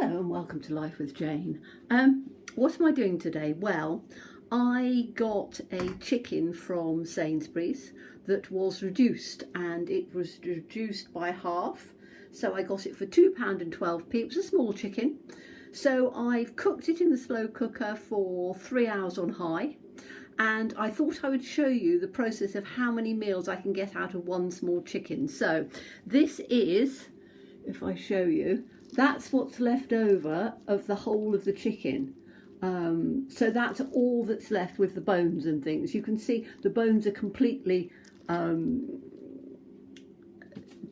Hello and welcome to Life with Jane. What am I doing today? Well, I got a chicken from Sainsbury's that was reduced, and it was reduced by half. So I got it for £2.12. It was a small chicken. So I've cooked it in the slow cooker for 3 hours on high. And I thought I would show you the process of how many meals I can get out of one small chicken. So this is, if I show you, that's what's left over of the whole of the chicken. So that's all that's left with the bones and things. You can see the bones are completely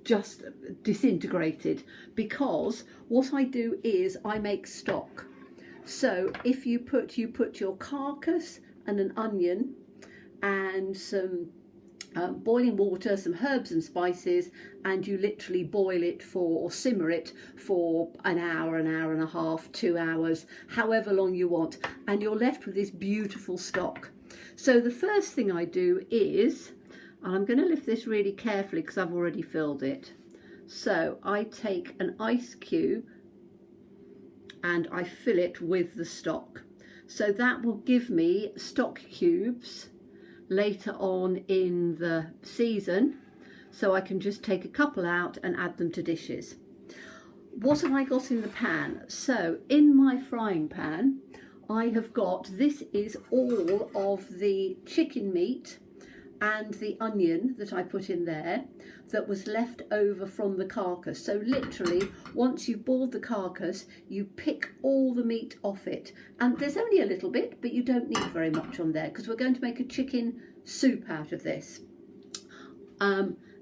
just disintegrated, because what I do is I make stock. So if you put your carcass and an onion and some boiling water, some herbs and spices, and you literally boil it for, or simmer it for an hour and a half, 2 hours, however long you want, and you're left with this beautiful stock. So the first thing I do is, and I'm going to lift this really carefully because I've already filled it. So I take an ice cube and I fill it with the stock. So that will give me stock cubes later on in the season, so I can just take a couple out and add them to dishes. What have I got in the pan? So in my frying pan I have got, this is all of the chicken meat and the onion that I put in there that was left over from the carcass. So literally, once you've boiled the carcass, you pick all the meat off it. And there's only a little bit, but you don't need very much on there because we're going to make a chicken soup out of this.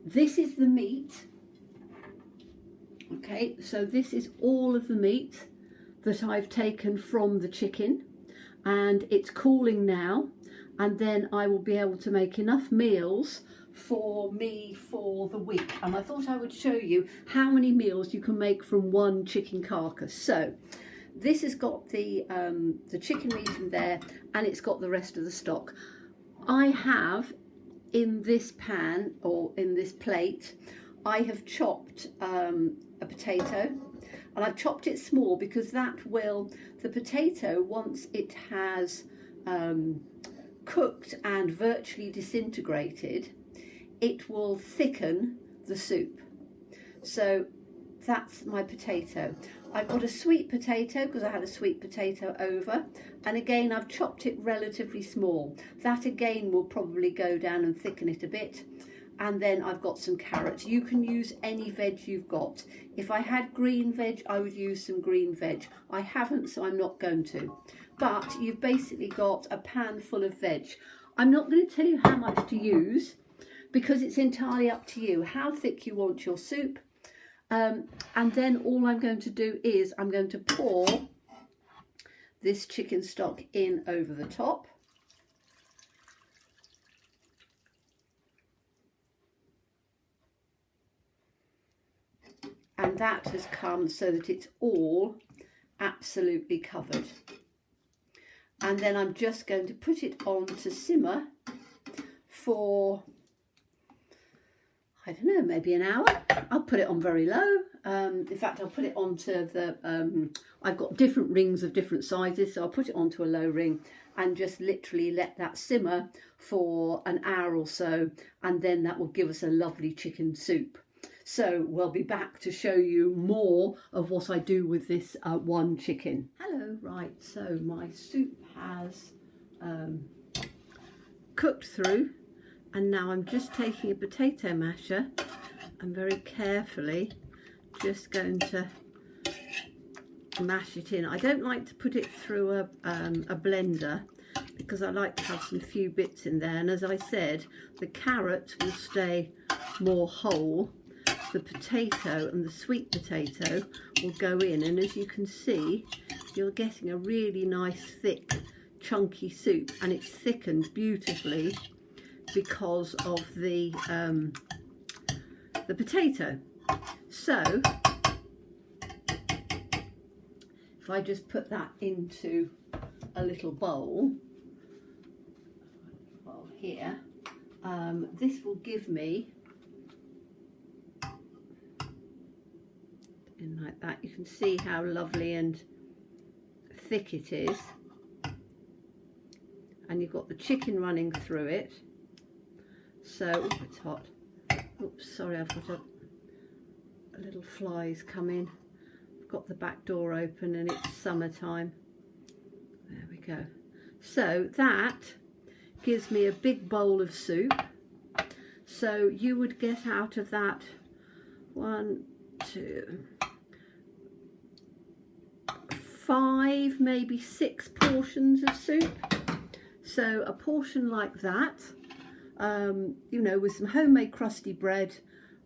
This is the meat. Okay, so this is all of the meat that I've taken from the chicken, and it's cooling now. And then I will be able to make enough meals for me for the week. And I thought I would show you how many meals you can make from one chicken carcass. So this has got the chicken meat in there, and it's got the rest of the stock. I have in this pan, or in this plate, I have chopped a potato, and I've chopped it small because that will, the potato, once it has cooked and virtually disintegrated, it will thicken the soup. So that's my potato. I've got a sweet potato because I had a sweet potato over, and again I've chopped it relatively small. That again will probably go down and thicken it a bit. And then I've got some carrots. You can use any veg you've got. If I had green veg, I would use some green veg. I haven't, so I'm not going to. But you've basically got a pan full of veg. I'm not going to tell you how much to use because it's entirely up to you how thick you want your soup. And then all I'm going to do is I'm going to pour this chicken stock in over the top. And that has come so that it's all absolutely covered. And then I'm just going to put it on to simmer for, I don't know, maybe an hour. I'll put it on very low. In fact, I'll put it onto the, I've got different rings of different sizes, so I'll put it onto a low ring and just literally let that simmer for an hour or so, and then that will give us a lovely chicken soup. So we'll be back to show you more of what I do with this one chicken. Hello, right, so my soup has cooked through, and now I'm just taking a potato masher and very carefully just going to mash it in. I don't like to put it through a blender because I like to have some few bits in there, and as I said, the carrot will stay more whole. The potato and the sweet potato will go in, and as you can see, you're getting a really nice thick chunky soup, and it's thickened beautifully because of the potato. So if I just put that into a little bowl here, this will give me in like that. You can see how lovely and thick it is. And you've got the chicken running through it. So, oh, it's hot. Oops, sorry, I've got a little flies come in. I've got the back door open and it's summertime. There we go. So that gives me a big bowl of soup. So you would get out of that 1, 2, 5, maybe 6 portions of soup. So a portion like that, you know, with some homemade crusty bread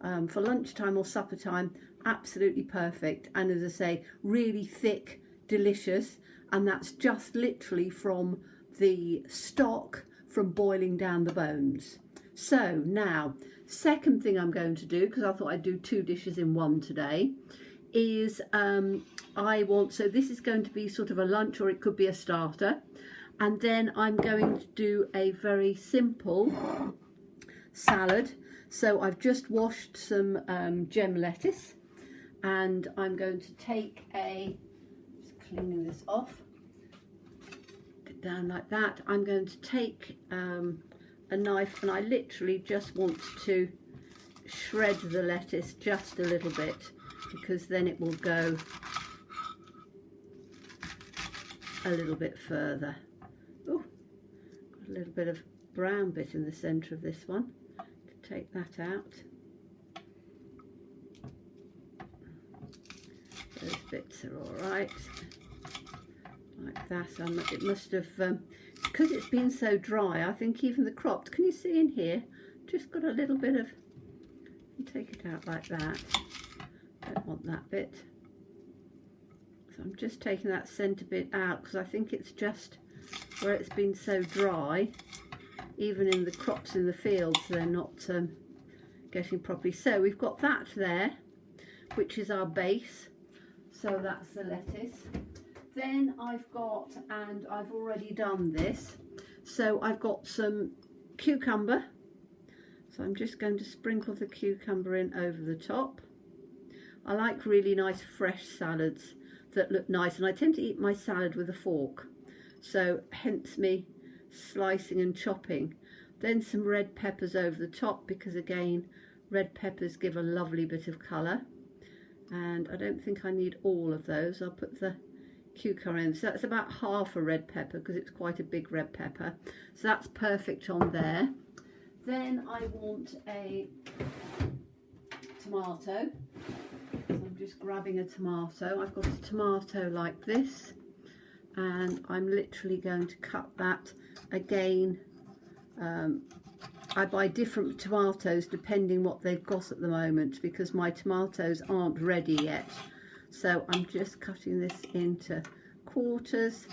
for lunchtime or supper time, absolutely perfect. And as I say, really thick, delicious. And that's just literally from the stock from boiling down the bones. So now, second thing I'm going to do, because I thought I'd do 2 dishes in one today, is so this is going to be sort of a lunch, or it could be a starter. And then I'm going to do a very simple salad. So I've just washed some gem lettuce, and I'm going to take just cleaning this off, get down like that. I'm going to take a knife, and I literally just want to shred the lettuce just a little bit, because then it will go a little bit further. Oh, got a little bit of brown bit in the centre of this one. Take that out. Those bits are all right, like that. It must have, because it's been so dry, I think even the cropped, can you see in here, just got a little bit of, take it out like that. Don't want that bit. So I'm just taking that centre bit out, because I think it's just where it's been so dry, even in the crops in the fields, they're not getting properly. So we've got that there, which is our base. So that's the lettuce. Then I've got, and I've already done this, so I've got some cucumber. So I'm just going to sprinkle the cucumber in over the top. I like really nice fresh salads that look nice, and I tend to eat my salad with a fork. So hence me slicing and chopping. Then some red peppers over the top, because again, red peppers give a lovely bit of colour. And I don't think I need all of those. I'll put the cucumber in. So that's about half a red pepper, because it's quite a big red pepper. So that's perfect on there. Then I want a tomato. So I'm just grabbing a tomato. I've got a tomato like this, and I'm literally going to cut that again. I buy different tomatoes depending what they've got at the moment, because my tomatoes aren't ready yet. So I'm just cutting this into quarters.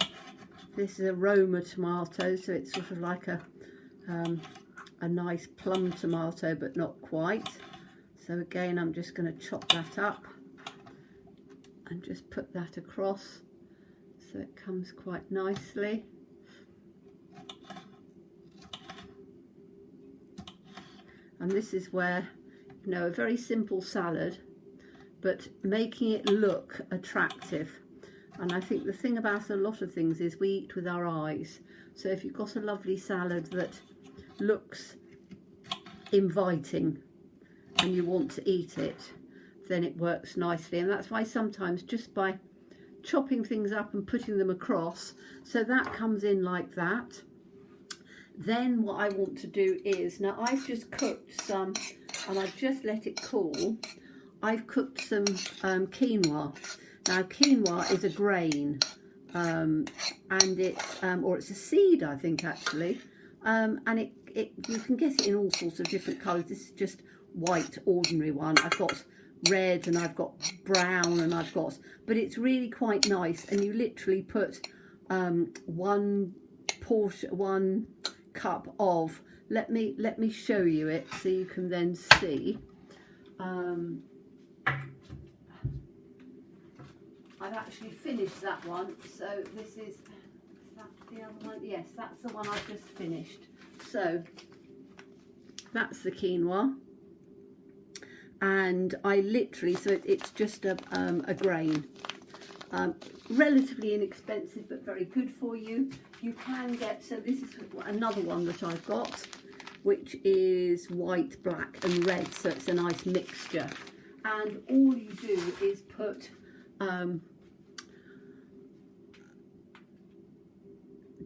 This is a Roma tomato, so it's sort of like a nice plum tomato, but not quite. So again, I'm just going to chop that up and just put that across so it comes quite nicely. And this is where, you know, a very simple salad, but making it look attractive. And I think the thing about a lot of things is we eat with our eyes. So if you've got a lovely salad that looks inviting and you want to eat it, then it works nicely. And that's why sometimes just by chopping things up and putting them across, so that comes in like that. Then what I want to do is, now I've just cooked some, and I've just let it cool. I've cooked some quinoa. Now quinoa is a grain, and it's or it's a seed, I think, actually, and you can get it in all sorts of different colours. This is just white, ordinary one. I've got red and I've got brown, and but it's really quite nice. And you literally put one cup of, let me show you it so you can then see. I've actually finished that one, so this is that the other one? Yes, that's the one I've just finished. So that's the quinoa, and I literally, so it's just a grain. Relatively inexpensive but very good for you. You can get, so this is another one that I've got, which is white, black and red, so it's a nice mixture. And all you do is put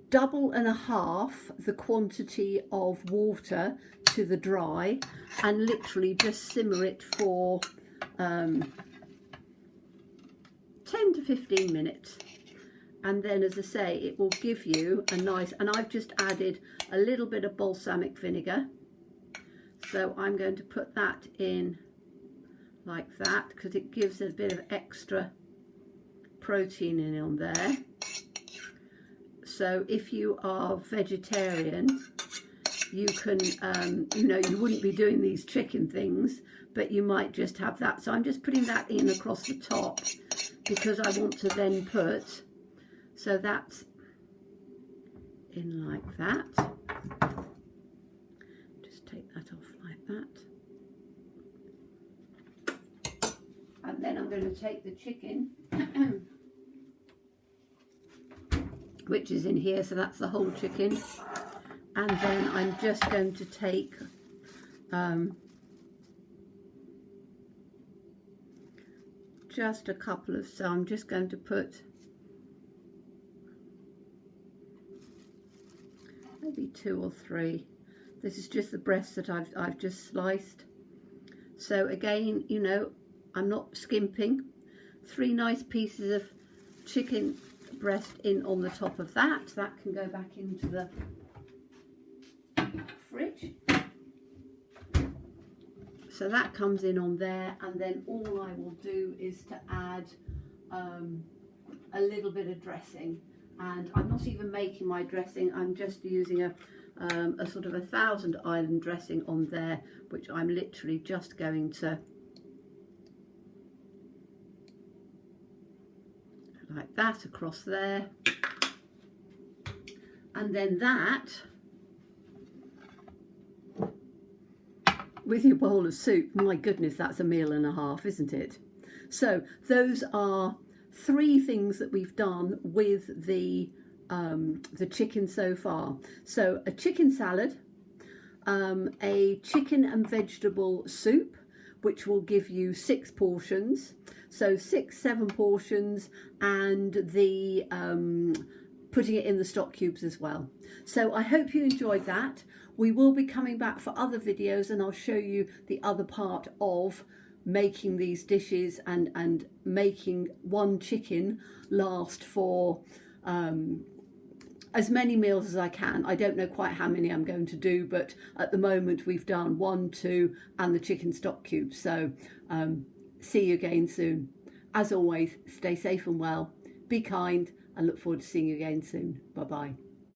double and a half the quantity of water to the dry, and literally just simmer it for 10 to 15 minutes. And then, as I say, it will give you a nice, and I've just added a little bit of balsamic vinegar, so I'm going to put that in like that because it gives a bit of extra protein in on there. So if you are vegetarian, you can, you know, you wouldn't be doing these chicken things, but you might just have that. So I'm just putting that in across the top because I want to then put, so that's in like that. Just take that off like that. And then I'm going to take the chicken, which is in here, so that's the whole chicken. And then I'm just going to take just a couple of, so I'm just going to put maybe 2 or 3. This is just the breast that I've just sliced. So again, you know, I'm not skimping. 3 nice pieces of chicken breast in on the top of that. That can go back into the fridge. So that comes in on there, and then all I will do is to add a little bit of dressing. And I'm not even making my dressing, I'm just using a sort of a Thousand Island dressing on there, which I'm literally just going to, like that, across there. And then that, with your bowl of soup, my goodness, that's a meal and a half, isn't it? So those are 3 things that we've done with the chicken so far. So a chicken salad, a chicken and vegetable soup, which will give you 6 portions. So 6-7 portions, and the putting it in the stock cubes as well. So I hope you enjoyed that. We will be coming back for other videos, and I'll show you the other part of making these dishes and making one chicken last for as many meals as I can. I don't know quite how many I'm going to do, but at the moment we've done 1, 2 and the chicken stock cubes. So see you again soon. As always, stay safe and well, be kind, and look forward to seeing you again soon. Bye bye.